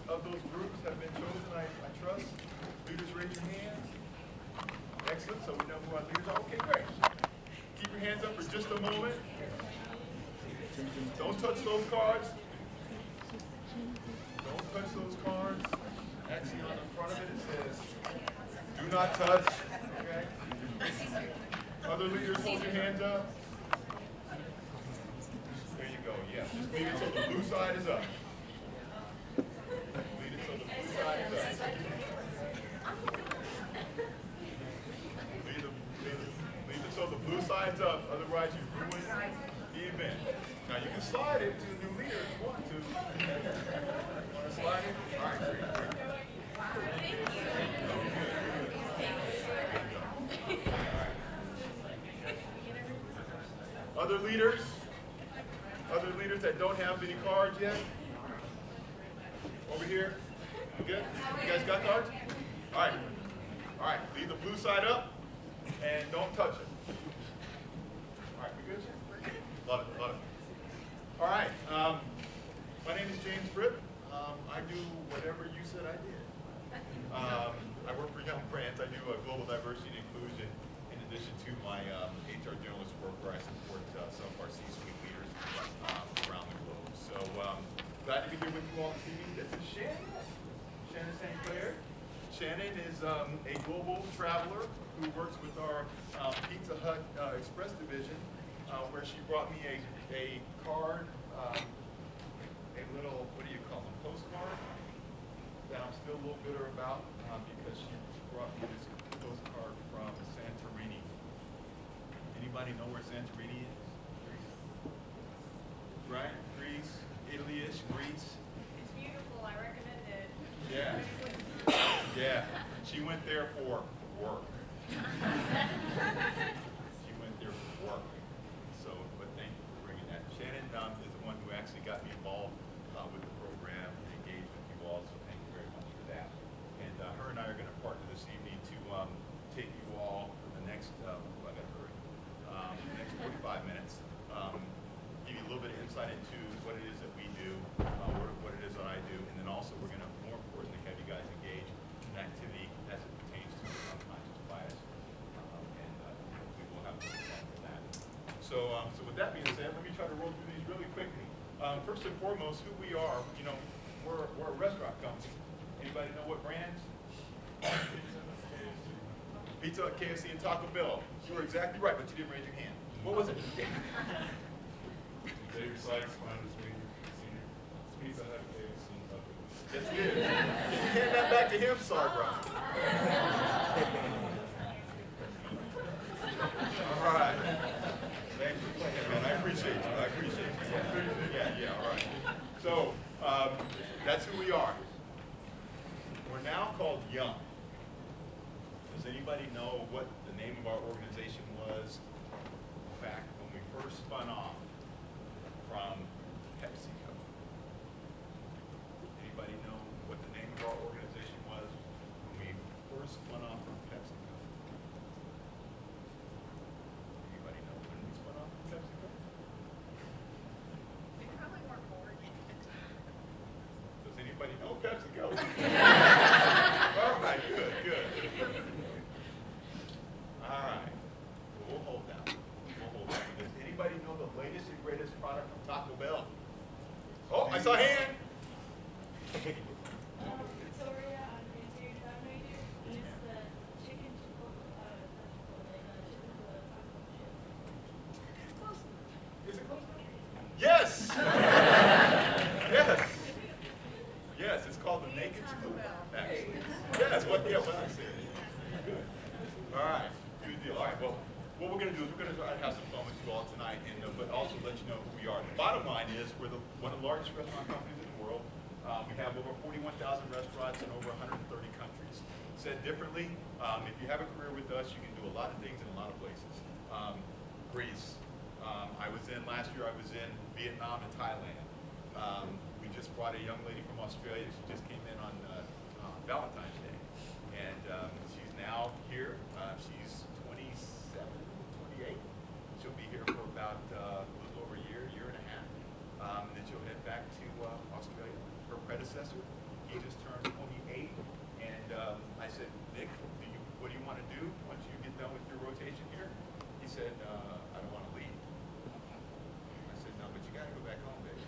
of those groups have been chosen, I trust. Leaders, raise your hands. Excellent, so we know who our leaders are. Okay, great. Keep your hands up for just a moment. Don't touch those cards. Don't touch those cards. Actually, on the front of it, it says, do not touch. Okay? Other leaders, hold your hands up. There you go, yeah. Just leave it so the blue side is up. Leave it so the blue side is up. Leave it so the blue side's up, otherwise you ruin the event. Now you can slide it to the new leader if you want to. Want to slide it? All right, great. Other leaders? Other leaders that don't have any cards yet? Over here? You good? You guys got cards? All right. All right. Leave the blue side up and don't touch it. All right. We good? Love it. Love it. All right. My name is James Fripps. I do whatever you said I did. I work for Young Brands. I do global diversity and inclusion in addition to my HR journalist work where I support some of our C-suite leaders around the globe. So glad to be here with you all this evening. This is Shannon. Shannon St. Clair. Shannon is a global traveler who works with our Pizza Hut Express division, where she brought me a card, a little, what do you call them, postcard, that I'm still a little bitter about because she brought me this postcard from Santorini. Anybody know where Santorini is? Greece. Right? Greece, Italy-ish, Greece. It's beautiful. I recommend it. Yeah. Yeah. She went there for work. She went there for work. So, but thank you for bringing that. Shannon is the one who actually got me involved with the program and engaged with you all, so thank you very much for that. And her and I are going to partner this evening to take you all for the next, I got to hurry, the next 45 minutes, give you a little bit of insight into what it is that we do, what it is that I do, and then also we're going to, more importantly, have you guys engage in activity as it pertains to unconscious bias, and hopefully we'll have some fun with that. So with that being said, let me try to roll through these really quickly. First and foremost, who we are, you know, we're a restaurant company. Anybody know what brands? Pizza Hut, KFC, and Taco Bell. You were exactly right, but you didn't raise your hand. What was it? David Sykes, Minus Senior. Pizza Hut, KFC, and Taco Bell. Yes, it is. Can you hand that back to him? Sorry, bro. All right. Thanks for playing, man. I appreciate you. I appreciate you. Yeah, all right. So, that's who we are. We're now called Young. Does anybody know what the name of our organization was back when we first spun off from PepsiCo? Anybody know what the name of our organization was when we first spun off from PepsiCo? Anybody know when we spun off from PepsiCo? We probably weren't born yet. Does anybody know PepsiCo? All right, good. All right, we'll hold that. Does anybody know the latest and greatest product from Taco Bell? Oh, I saw a hand. Victoria on Interior Dominator, and it's the chicken Is it close? Yes. Yes, it's called the Naked Chalupa, actually. Yes, what I said. Good. All right, good deal. All right, well, what we're going to do is we're going to have some fun with you all tonight, and but also let you know who we are. The bottom line is we're one of the largest restaurant companies in the world. We have over 41,000 restaurants in over 130 countries. Said differently, if you have a career with us, you can do a lot of things in a lot of places. Greece. Last year I was in Vietnam and Thailand. We just brought a young lady from Australia. She just came in on Valentine's Day. And she's now here. She's 27, 28. She'll be here for about a little over a year and a half. And then she'll head back to Australia. Her predecessor, he he just turned 28, and I said, Nick, what do you want to do once you get done with your rotation here? He said, I don't want to leave. I said, no, but you got to go back home, baby.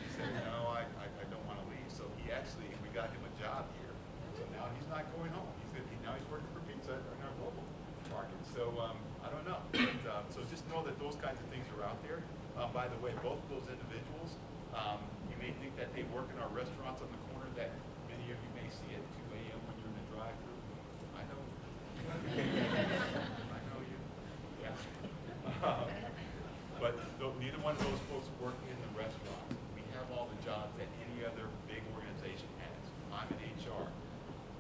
He said, no, I don't want to leave. So we got him a job here. So now he's not going home. Now he's working for pizza in our global market. So I don't know. But, so just know that those kinds of things are out there. By the way, both of those individuals, you may think that they work in our restaurants on the corner that many of you may see at 2 a.m. when you're in the drive-thru. I know. I know you. Yeah. But neither one of those folks working in the restaurant. We have all the jobs that any other big organization has. I'm in HR.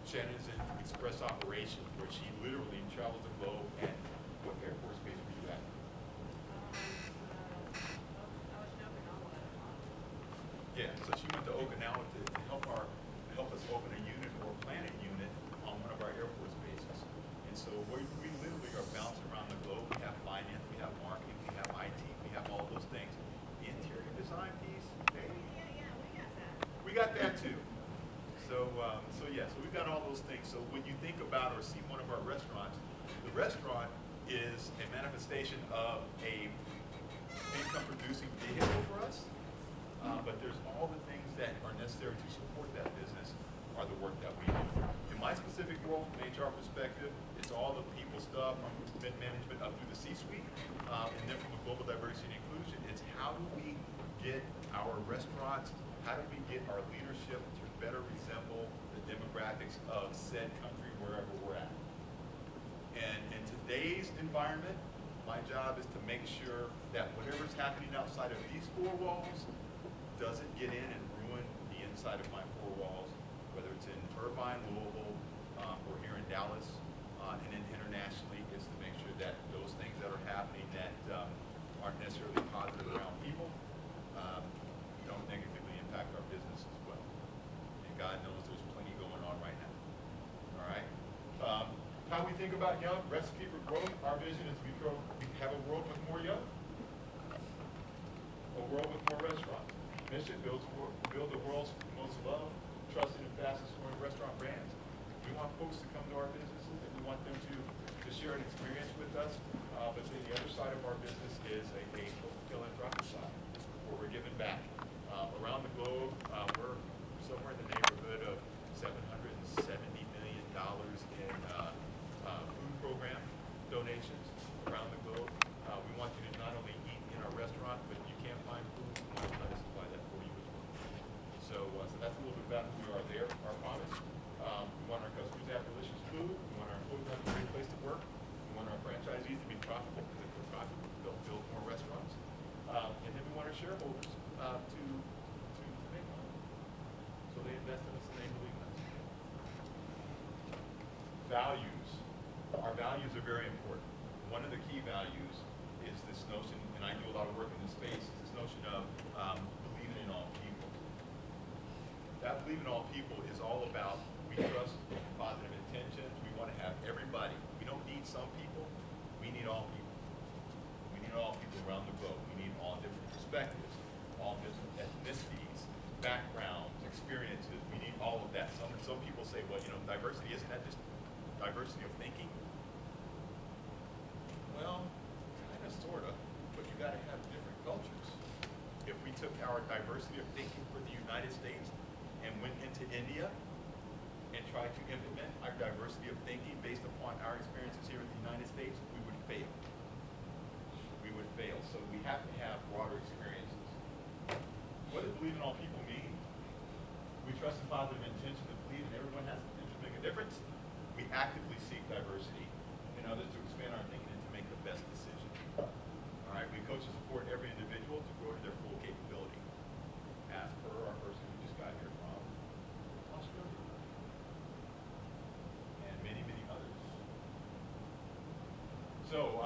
Shannon's in Express Operations, where she literally travels the globe. And what Air Force base were you at? I was jumping on what I'm on. Yeah, so she went to Okinawa to help us open a unit or plan a unit on one of our Air Force bases. And so we literally are bouncing around the globe. We have finance, we have marketing, we have IT, we have all those things. The interior design piece, hey, Yeah, we got that. we got that too. So we've got all those things. So when you think about or see one of our restaurants, the restaurant is a manifestation of a income-producing vehicle for us. But there's all the things that are necessary to support that business are the work that we do. In my specific role, from an HR perspective, it's all the people stuff from mid-management up through the C-suite. And then from a global diversity and inclusion, it's how do we get our restaurants, how do we get our leadership to better resemble the demographics of said country wherever we're at. And in today's environment, my job is to make sure that whatever's happening outside of these four walls doesn't get in and ruin the inside of my four walls, whether it's in Irvine, Louisville, or here in Dallas, and then internationally, is to make sure that those things that are happening that aren't necessarily positive around people don't negatively impact our business as well. And God knows there's plenty going on right now. All right? How we think about young, recipe for growth, our vision is we have a world with more young, a world with more restaurants. Mission build the world's most loved, trusted, and fastest growing restaurant brands. We want folks to come to our businesses, and we want them to share an experience with us. But then the other side of our business is a philanthropic side, where we're giving back. Around the globe, we're somewhere in the neighborhood of $770 million in food program donations around the globe. We want you to not only eat in our restaurant, but you can't find food, we want to try to supply that for you as well. So that's a little bit about who we are there, our promise. We want our customers to have delicious food. We want our employees to have a great place to work. We want our franchisees to be profitable, because if they're profitable, they'll build more restaurants. And then we want our shareholders to make money. So they invest in us and they believe in us. Values. Our values are very important. One of the key values is this notion, and I do a lot of work in this space, is this notion of believing in all people. That believing in all people is all about we trust positive intentions. We want to have everybody. We don't need some people. We need all people. We need all people around the globe. We need all different perspectives, all different ethnicities, backgrounds, experiences. We need all of that. Some people say, well, diversity, isn't that just diversity of thinking? Well, kind of, sort of, but you got to have different cultures. If we took our diversity of thinking for the United States and went into India and tried to implement our diversity of thinking based upon our experiences here in the United States, we would fail. We would fail. So we have to have broader experiences. What does believe in all people mean? We trust in positive intention to believe that everyone has the potential to make a difference. We actively seek diversity in others to expand our thinking and to make the best decision. All right, we coach and support every individual to grow to their full capability, as per our person who just got here from Australia, and many, many others. So,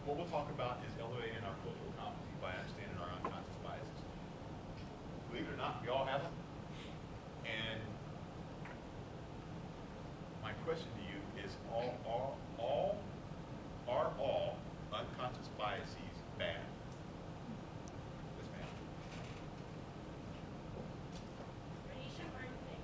what we'll talk about is elevating our cultural competency by understanding our unconscious biases. Believe it or not, we all have them. And my question to you is, are all unconscious biases bad? Yes, ma'am. Racial or anything.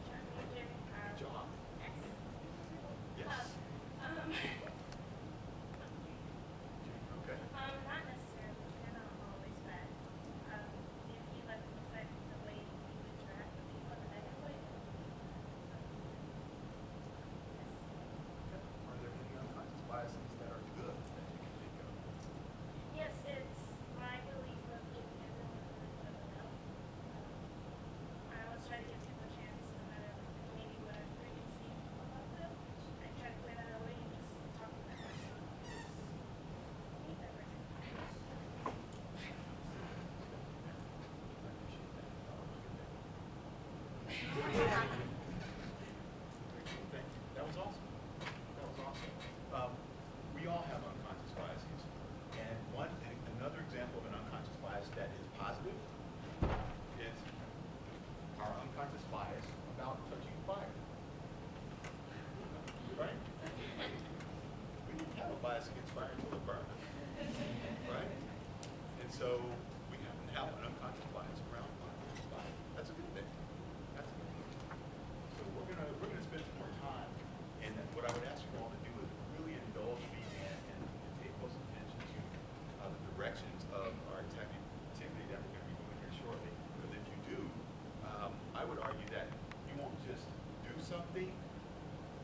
something,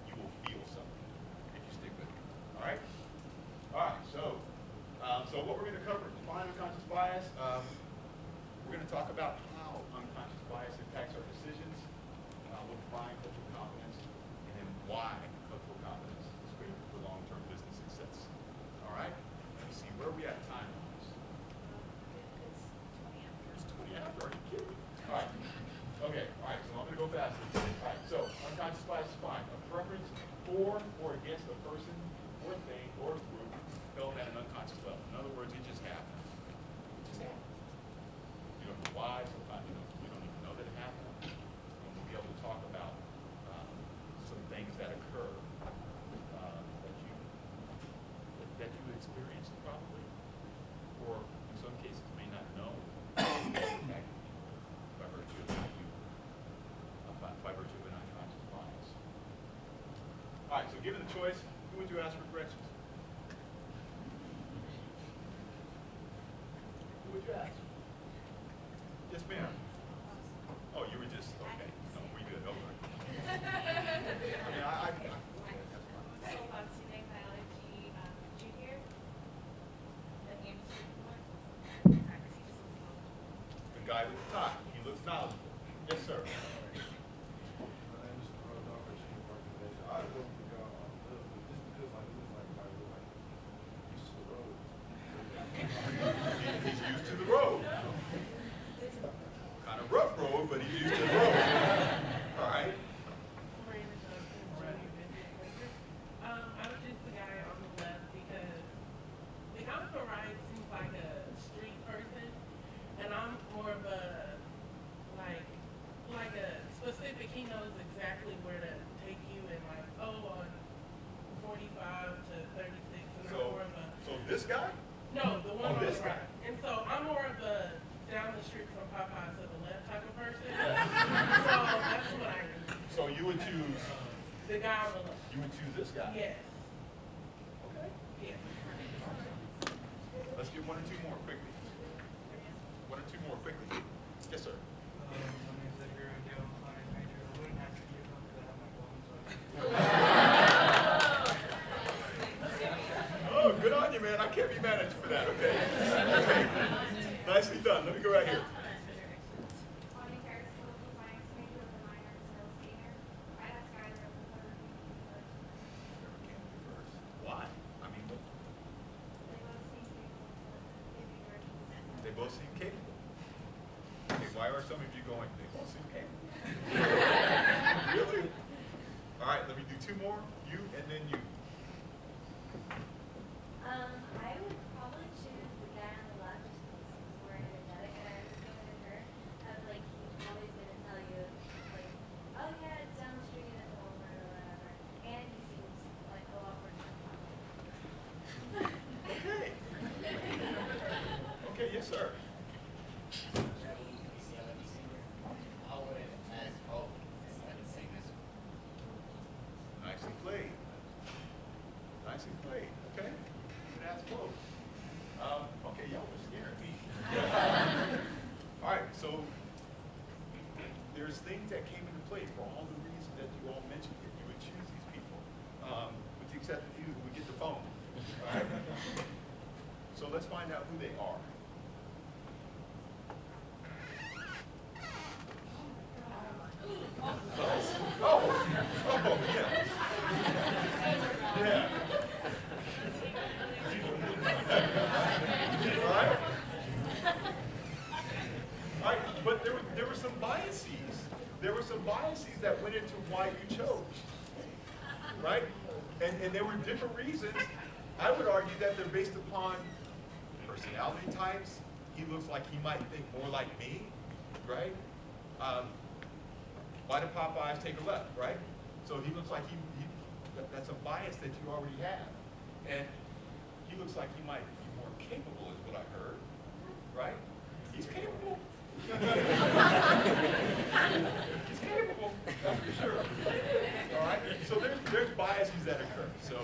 you will feel something if you stick with it. All right? All right, so what we're going to cover, define unconscious bias. We're going to talk about how unconscious bias impacts our decisions. We'll define cultural competence, and then why cultural competence is critical for long-term business success. All right? Let me see, where are we at time on this? It's 20 after, are you kidding me? All right. Okay, all right, so I'm going to go faster. All right, so unconscious bias is fine. A preference for or against a person or thing or group held at an unconscious level. In other words, it just happens. It just happens. You don't know why, sometimes you don't even know that it happened. And we'll be able to talk about some things that occur that you experienced probably, or in some cases may not know by virtue of how you, by virtue of an unconscious bias. All right, so given the choice, who would you ask for corrections? Who would you ask? Yes, ma'am. Oh, you were just, okay. No, we good. Okay. I mean, So, today biology junior, the hamster one. the guy with the tie. He looks knowledgeable. Yes, sir. My name is Dr. Chief Organization. I don't know if y'all just because like it was like used to the road. He's used to the road. Kind of rough road, but he's used to the road. All right. I was just the guy on the left because the guy on the right seems like a street person, and I'm more of a like a specific. He knows exactly where to take you, and like on 45 to 36, and I'm more of a So this guy? no, the one Oh, on the this guy. right. And so I'm more of a down the street from Popeye to the left type of person. So that's what I do. So you would choose, The guy on the left. you would choose this guy? Yes. Okay. Yes. Let's get one or two more quickly. One or two more quickly. Yes, sir. My name's Edgar, I'm a finance major. I wouldn't have to give up because I have my phone, so Oh, good on you, man. I can't be mad at you for that, okay? Okay. Nicely done. Let me go right here. Why? I mean, they both seem capable. Okay, why are some of you going, they both seem capable? Really? All right, let me do two more. You and then you. I would probably choose the guy on the left just because he's more energetic, and I was going to her of like he's always gonna tell you like, oh yeah, it's down the street at the Walmart or whatever, and he seems like a lot more Okay. Okay, yes, sir. Nicely played. Nicely played. Okay. You asked both. Okay, y'all were scaring me. All right, so there's things that came into play for all the reasons that you all mentioned that you would choose these people, with the exception of you who would get the phone. All right. So let's find out who they are. Oh, yeah. Yeah. All right. All right, but there were some biases. There were some biases that went into why you chose, right? And there were different reasons. I would argue that they're based upon personality types. He looks like he might think more like me, right? Why do Popeyes take a left, right? So he looks like that's a bias that you already have. And he looks like he might be more capable is what I heard, right? He's capable. He's capable, that's for sure. All right, so there's biases that occur. So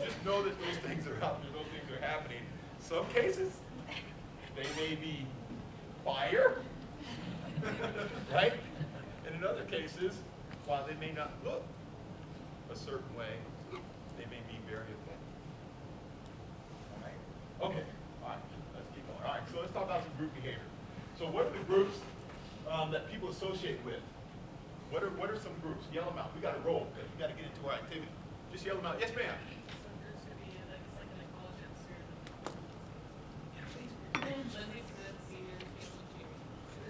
just know that those things are out there, those things are happening. Some cases, they may be fire, right? And in other cases, while they may not look a certain way, they may be very effective. All right? Okay. All right. Let's keep going. All right. So let's talk about some group behavior. So what are the groups that people associate with? What are some groups? Yell them out. We got to roll. We got to get into our activity. Just yell them out. Yes, ma'am. Some groups could be like it's like an college atmosphere. Lindsay Smith, senior, Casey Junior.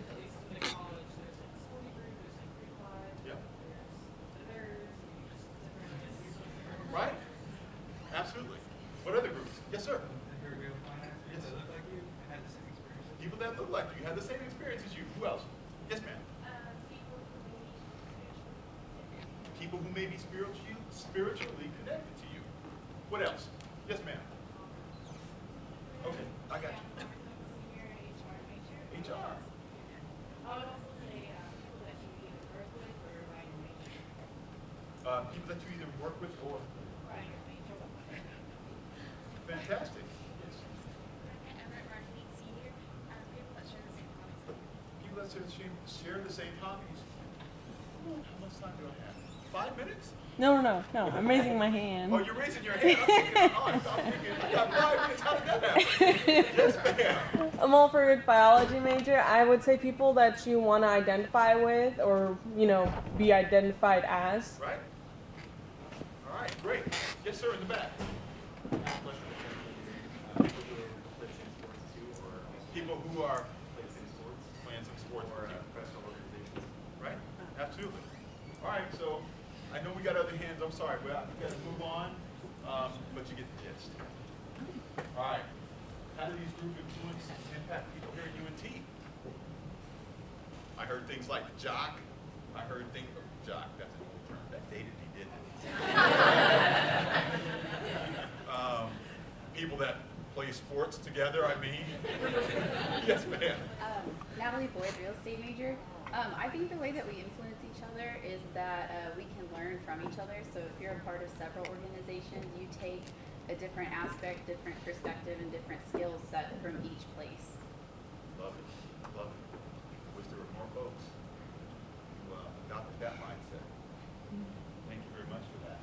At least in college, there's like sporty group, there's like Greek live, Yep. there's the nerds, and just different. Right? Absolutely. What other groups? Yes, sir. If you're a real fine ass, Yes. that look like you, and had the same experience. People that look like you had the same experience as you. Who else? Yes, ma'am. People who may be spiritually connected to you. What else? Yes, ma'am. Okay, I got you. HR. I would also say people that you either work with or by your major. People that you either work with or. By your major. Fantastic. Yes. People that share the same hobbies. Ooh, how much time do I have? 5 minutes? No. I'm raising my hand. Oh, you're raising your hand. I'm thinking, I got 5 minutes. How did that happen? Yes, ma'am. I'm all for a biology major. I would say people that you want to identify with or, be identified as. Right? All right, great. Yes, sir, in the back. People who are playing some sports. Right? Absolutely. All right, so I know we got other hands. I'm sorry, but we got to move on. But you get the gist. All right. How do these group influence impact people here at UNT? I heard things like jock. I heard things, jock, that's an old term. That dated me, didn't it? People that play sports together, I mean. Yes, ma'am. Natalie Boyd, real estate major. I think the way that we influence each other is that we can learn from each other. So if you're a part of several organizations, you take a different aspect, different perspective, and different skill set from each place. Love it. Love it. Wish there were more folks who adopted that mindset. Thank you very much for that.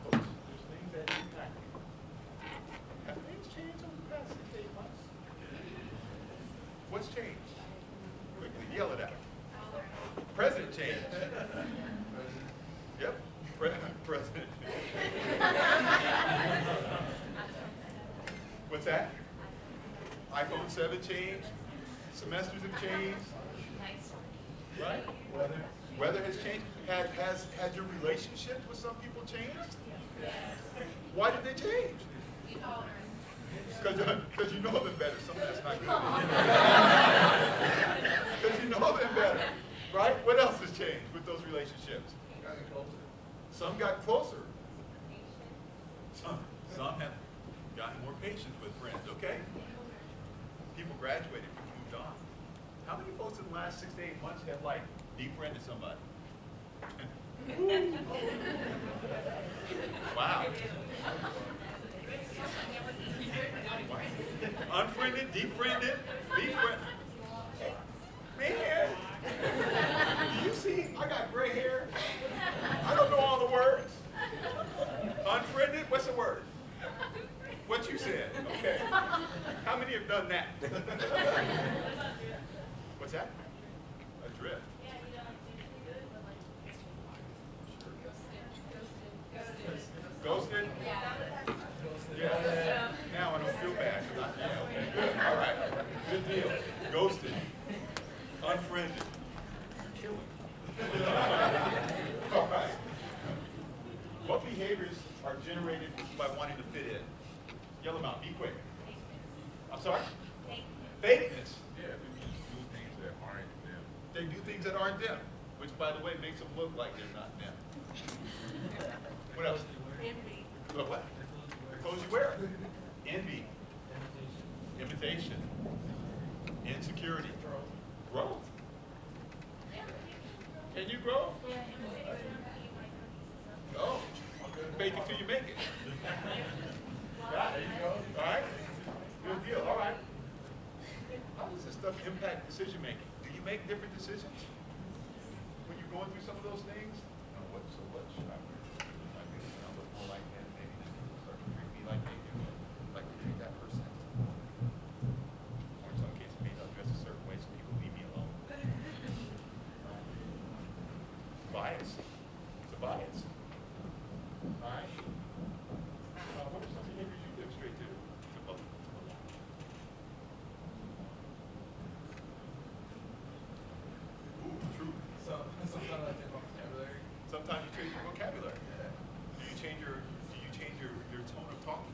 Folks, there's things that impact you. Have things changed over the past 6 to 8 months? What's changed? Quickly, yell it out. President change. Yep. President. What's that? iPhone 7 changed. Semesters have changed. Right? Weather has changed. Has your relationships with some people changed? Why did they change? Because you know them better. Some of that's not good. Because you know them better. Right? What else has changed with those relationships? Some got closer. Some have gotten more patient with friends, okay? People graduated, people moved on. How many folks in the last 6 to 8 months have, befriended somebody? Wow. Unfriended, defriended, befriended. Man, do you see? I got gray hair. I don't know all the words. Unfriended, what's the word? What you said, okay. How many have done that? What's that? Adrift. Ghosted? Yeah. Now I don't feel bad. Okay, good. All right. Good deal. Ghosted. Unfriended. You're killing. All right. What behaviors are generated by wanting to fit in? Yell them out. Be quick. I'm sorry? Fakeness. Yeah, we do things that aren't them. They do things that aren't them, which, by the way, makes them look like they're not them. What else? Envy. What? The clothes you wear. Envy. Imitation. Insecurity. Growth. Can you grow? Oh, fake it till you make it. Got it. All right. Good deal. All right. How does this stuff impact decision making? Do you make different decisions when you're going through some of those things, what should I wear? I mean, I look more like him, maybe just people start to treat me like they do, like to treat that person. Or in some cases, maybe I'll dress a certain way so people leave me alone. Bias. It's a bias. All right. What are some behaviors you demonstrate to others? Ooh, true. So sometimes I change my vocabulary. Sometimes you change your vocabulary. Do you change your tone of talking?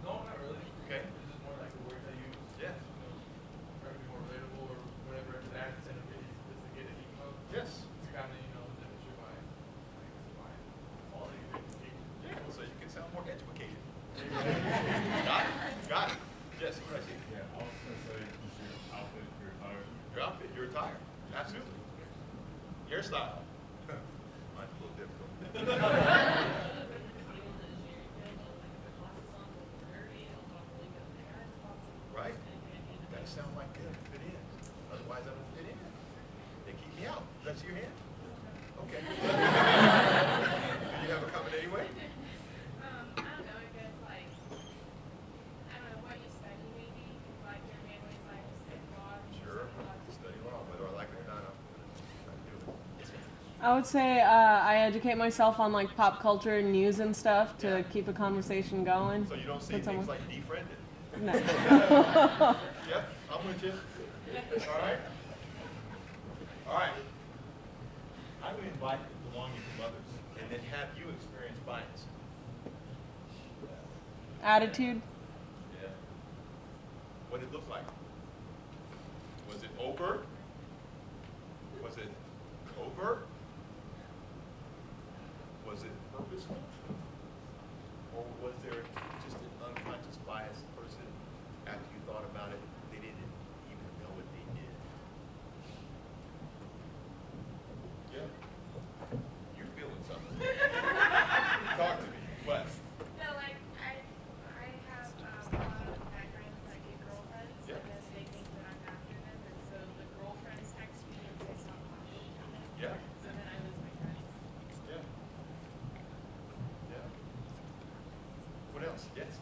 No, not really. Okay. It's just more like the words I use. Yes. You know, try to be more relatable or whatever the accent of it is just to get an email. Yes. To kind of, demonstrate my quality of education. Yeah, so you can sound more educated. Got it. Got it. Yes, what I see. Yeah, I was gonna say just your outfit, your attire. Your outfit, your attire. Absolutely. Hairstyle. Mine's a little difficult. Right? Gotta sound like them to fit in. Otherwise I don't fit in. They keep me out. That's your hand? Okay. Do you have a comment anyway? I don't know, I guess like, I don't know what you study maybe, like your family's like study law. Sure. Study law, whether I like it or not, I'm do it. I would say I educate myself on like pop culture and news and stuff to Yeah. keep a conversation going. So you don't say with things someone. like defriended. No. Yep, I'm with you. All right. All right. I would invite belonging from others and then have you experience bias. Attitude. Yeah. What did it look like? Was it overt? Was it covert? Was it purposeful? Or was there just an unconscious biased person after you thought about it, they didn't even know what they did? Yeah. You're feeling something. Talk to me. What? No, like I have a lot of my friends that get girlfriends. Yeah. I guess they think that I'm after them, and so the girlfriends text me and say stop talking. Yeah. So then I lose my friends. Yeah. Yeah. What else? Yes.